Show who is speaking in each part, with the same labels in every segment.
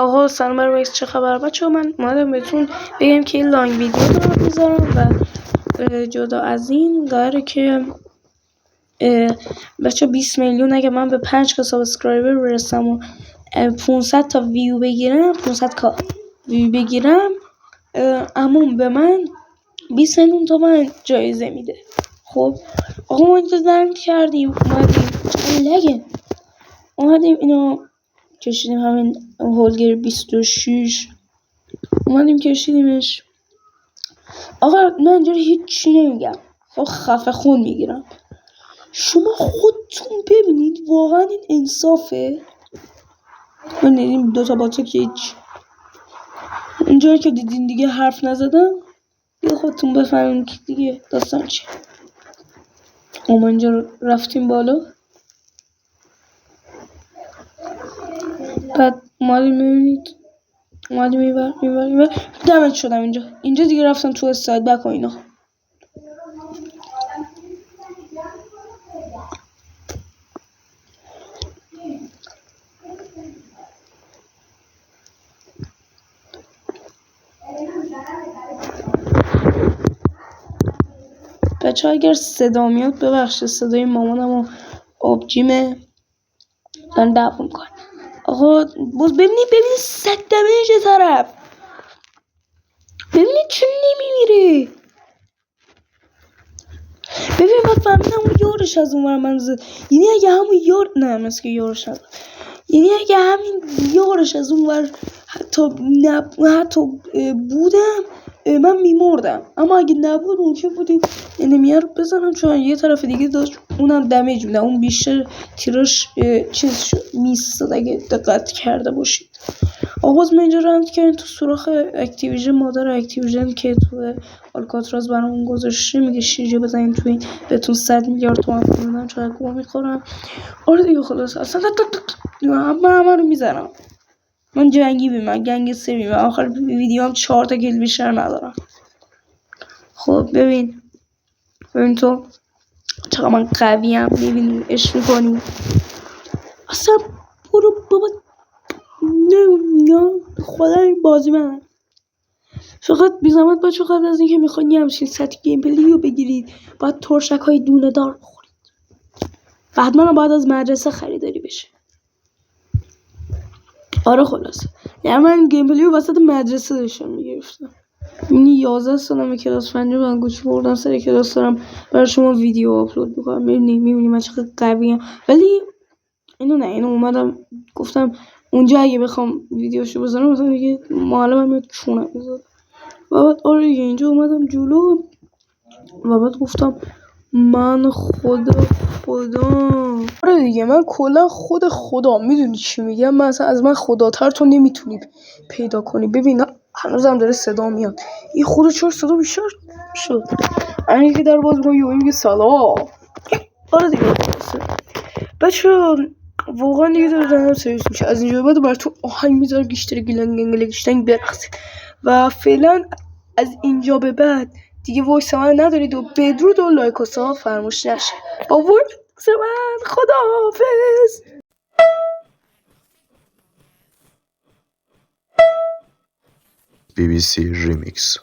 Speaker 1: آقا سلام بر چه خبر بچه ها؟ من اومدم بهتون بگم که این لانگ ویدیو دارم میذارم و جدا از این قراره که بچه 20 میلیون اگه من به 5 تا سابسکرایبر برسم و 500 تا ویو بگیرم 500 کا ویو بگیرم عموم به من 20 میلیون تومن جایزه میده. خب آقا ما اینجا درد کردیم اومدیم اینو کشیدیم، همین هولگر 26 اومدیم کشیدیمش. آقا من اینجا هیچی نمیگم، خب خفه خون میگیرم. شما خودتون ببینید واقعا این انصافه. من دیدیم دوتا باتا که هیچ اینجا که دیدین دیگه حرف نزدم، دیگه خودتون بفهمین که دیگه داستان چیه. ما اینجا رفتیم بالا، بعد اومدیم میبینید اومدیم میبر دمت شدم اینجا دیگه رفتم تو استاید بک و اینا. بچه ها اگر صدا میاد ببخشید، صدای مامانم و آبجیمه دارن دعوا میکنن. آقا باز ببینید صد دمه طرف، ببینید چون نمیمیره. ببین باید فهمیدم اون یارش از اون من زد، یعنی اگه همون یار نه مثل که یارش نزد، یعنی اگه همین یارش از اون ور حتی بودم من میمردم، اما اگه نبود اون که بودیم انمیه رو بزنم، چون یه طرف دیگه داشت اونم دمیج میده، اون بیشتر تیراش چیز شد میستاد اگه دقت کرده باشید. آغاز من اینجا رند کردیم تو سوراخ اکتیویژن، مادر اکتیویژن که تو آلکاتراز برامون گذاشته، میگه شیرجه بزنین تو این بهتون 100 میلیارد تومن پول چقدر گوه میخورم. آره دیگه خلاص اصلا من همه رو میزنم. من جنگی بیمم، گنگستر بیمم، آخر ویدیو هم 4 تا کیل بیشتر ندارم. خب ببین تو چقدر من قویم، میبینی عشق میکنی اصلا. برو بابا نه خدا این بازی من فقط بیزامت بچه قبل از اینکه میخواین یه همچین سطح گیم پلی رو بگیرید باید ترشک های دونه دار بخورید، بعد من باید از مدرسه خریداری بشه. آره خلاصه یعنی من گیم پلی رو وسط مدرسه داشتم میگرفتم. اینی 11 سالمه، کلاس 5 من گوش بردم سر کلاس دارم برای شما ویدیو آپلود میکنم. میبینی من چقدر قویم، ولی اینو اومدم گفتم اونجا اگه بخوام ویدیوشو بذارم مثلا دیگه معلمم میاد چونم بذارم. و بعد آره دیگه اینجا اومدم جلو و بعد گفتم من خدا آره دیگه من کلا خدا میدونی چی میگم، من اصلا از من خداتر تو نمیتونی پیدا کنی. ببین هنوزم داره صدا میاد، این خدا چرا صدا بیشتر شد؟ اینی که در باز میگه سلام. آره دیگه بچه واقعا دیگه دارم سریوس میشه. از اینجا بعد بر تو آهنگ میذارم گیشتر گیشتنگ برقصید و فعلا از اینجا به بعد دیگه وایس من ندارید و بدرود و لایک و ساب فراموش نشه. با وایس من خداحافظ.
Speaker 2: BBC Remix.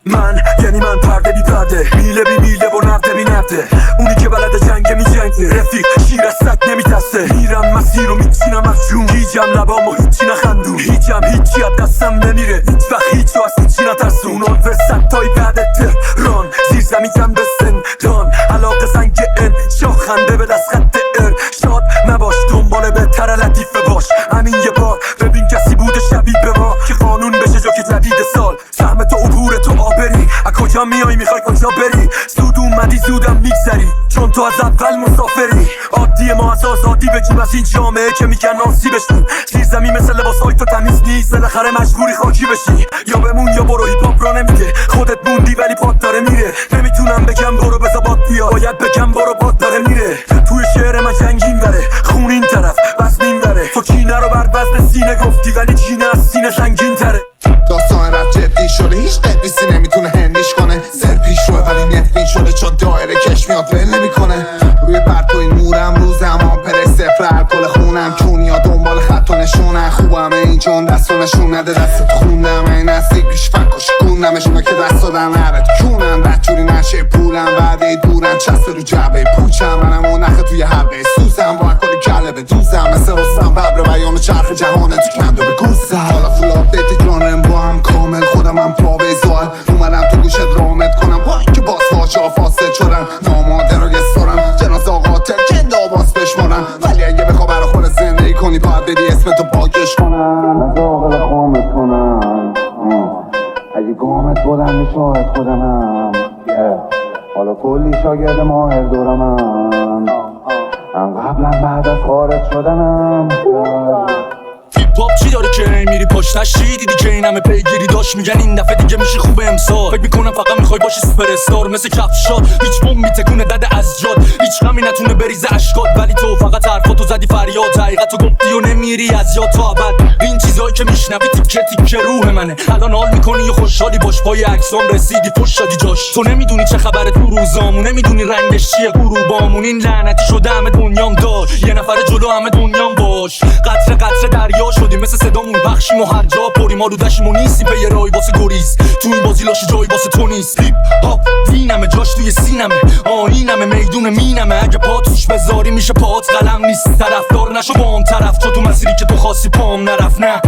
Speaker 3: من یعنی من پرده بی پرده، میله بی میله و نرده بی نرده، اونی که بلد جنگ میجنگه، رفیق شیر از سگ نمیتسته، میرم مسیر رو میچینم از جون، هیچم لبام و هیچی نخندون، هیچم هیچی از دستم نمیره، هیچ وقت هیچو از هیچی نترسون. اون ستای بعد تهران زیر زمیدم به زندان، علاقه زنگ ان شاه خنده به دست خط ار، شاد نباش دنبال بهتر لطیفه باش، همین یه بار ببین کسی بوده شبیه به ما که قانون بشه جا که جدید سال، سهم تو عبور تو بری از کجا میای میخوای کجا بری، زود اومدی زودم میگذری چون تو از اول مسافری. عادی ما از آزادی بگیم از این جامعه که میگن ناسی بشیم، زیر زمین مثل لباسهای تو تمیز نیست، بالاخره مجبوری خاکی بشی. یا بمون یا برو، هیپ هاپ را نمیگه خودت موندی ولی پات داره میره، نمیتونم بگم برو بذار باد بیا، باید بگم برو باد داره میره. توی شعر من جنگین بره، خون این طرف وزن این بره، تو کینه رو بر وزن سینه گفتی ولی کینه از سینه سنگین تره.
Speaker 4: داستان رفت جدی شده، هیچ قدیسی نمیتونه هندیش کنه، سر پیش روه ولی نفرین شده چون دایره کش میاد ول نمیکنه. روی پرتوی نورم رو زمان پر صفر الکل خونم، چونیا دنبال خط و نشونن، خوبم اینجا اون دست رو نشون نده دستت خوندم این نزدیکیش فکاش گوندمش اونا که دست دادن عرد کونن بدجوری نشه پولم بعده دورن چسته رو جعبه پوچم منم اون نخه توی حلقه سوزم با کلی کله به دوزم مثل رستم ببر بیان و چرخ جهانه تو کندو به گوزم حالا فول آپدیت جانم با هم کامل خودم هم پا به زال اومدم تو گوشت رامت کنم با اینکه باز واجا فاسد شدم ناماده رو گستارم جنازه قاتل جنده باز بشمارم ولی اگه بخوا برا خود زندگی کنی باید بدی اسمتو باگش کنم از آقل خامت کنم اگه گامت بلند شاید خودمم حالا کلی شاگرد ماهر دورمم من قبلا بعد از خارج شدنم
Speaker 3: هیپ هاپ چی داره که میری پشتش چی دیدی که این همه پیگیری داشت میگن این دفعه دیگه میشه خوب امسال فکر میکنم فقط میخوای باشی سوپر استار مثل کفشات هیچ بوم میتکونه دده از جاد هیچ غمی نتونه بریزه اشکات ولی تو فقط حرفاتو زدی فریاد حقیقتو گفتی و نمیری از یاد تا ابد این چیزایی که میشنوی تیکه تیکه روح منه الان حال میکنی و خوشحالی باش پای عکسام رسیدی فوش شدی جاش تو نمیدونی چه خبره تو روزامون نمیدونی رنگش چیه غروبامون این لعنتی شده همه دنیام داش یه نفر جلو همه دنیام باش قطره قطره دریا شدیم مثل صدامون بخشیم و هر جا پریم ما رو دشیم و نیستیم به یه رای واسه گریز تو این بازی لاشی جایی واسه تو نیست هیپ هاپ وینمه جاش توی سینمه آینمه میدون مینمه اگه پا توش بذاری میشه پات قلم نیست طرفدار نشو با اون طرف چون تو مسیری که تو خواستی پام نرفت نه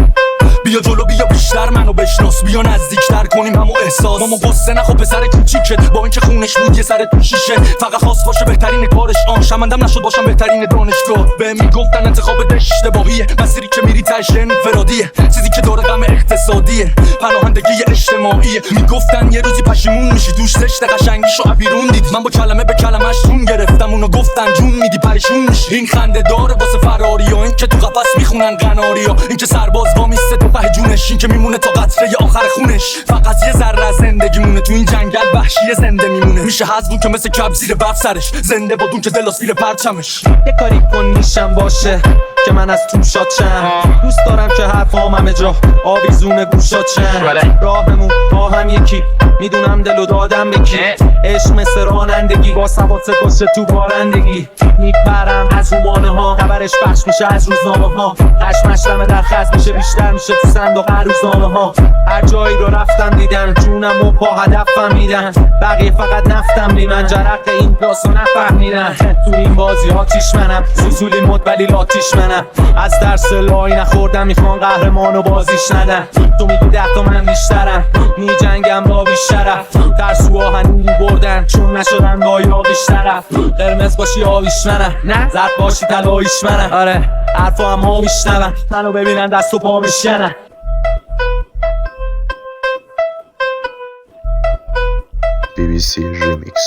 Speaker 3: بیا جلو بیا بیشتر منو بشناس بیا نزدیکتر کنیم همو احساس ماما قصه نخو پسر کوچیکت با اینکه خونش بود یه سر تو شیشه فقط خواست باشه بهترین کارش آن شمندم نشد باشم بهترین دانشگاه به میگفتن انتخابت اشتباهیه مسیری که میری تاش انفرادیه چیزی که داره غم اقتصادیه پناهندگی اجتماعیه میگفتن یه روزی پشیمون میشی دوش زشت قشنگیشو عبیرون دید من با کلمه به کلمش جون گرفتم اونو گفتن جون میدی پریشون میشی این خنده داره واسه فراریا این که تو قفس میخونن قناریا این که سرباز وامیسته تو ته جونش این که میمونه تا قطره آخر خونش فقط یه ذره از زندگی مونه تو این جنگل وحشی زنده میمونه میشه حذفون که مثل کب زیر برف سرش زنده بادون که دلاس زیر پرچمش
Speaker 5: یه کاری کن میشم باشه که من از تو شاد شم دوست دارم که حرفام همه جا آویزون گوشات شم راهمون با هم یکی میدونم دلو دادم بکی عشق مثل رانندگی با سوات باشه تو بارندگی میپرم از رومانه ها خبرش پخش میشه از روزنامه ها خشمشتمه در خز میشه بیشتر میشه تو صندوق هر روزنامه ها هر جایی رو رفتم دیدن جونم و پا هدفم میدن بقیه فقط نفتم بی من جرق این پلاسو نفهمیدن تو این بازی ها تیش منم زوزولی مد ولی لاتیش منم از درس لای نخوردم میخوان قهرمانو بازیش ندن تو میگی 10 تا من بیشترم میجنگم با بیشترف ترسوها هنوز بردن چون نشدن با یاقیش طرف قرمز باشی آویش منم زرد باشی طلاییش منم آره حرفا هم ها میشنون منو ببینن دست و پا میشکنن
Speaker 2: BBC Remix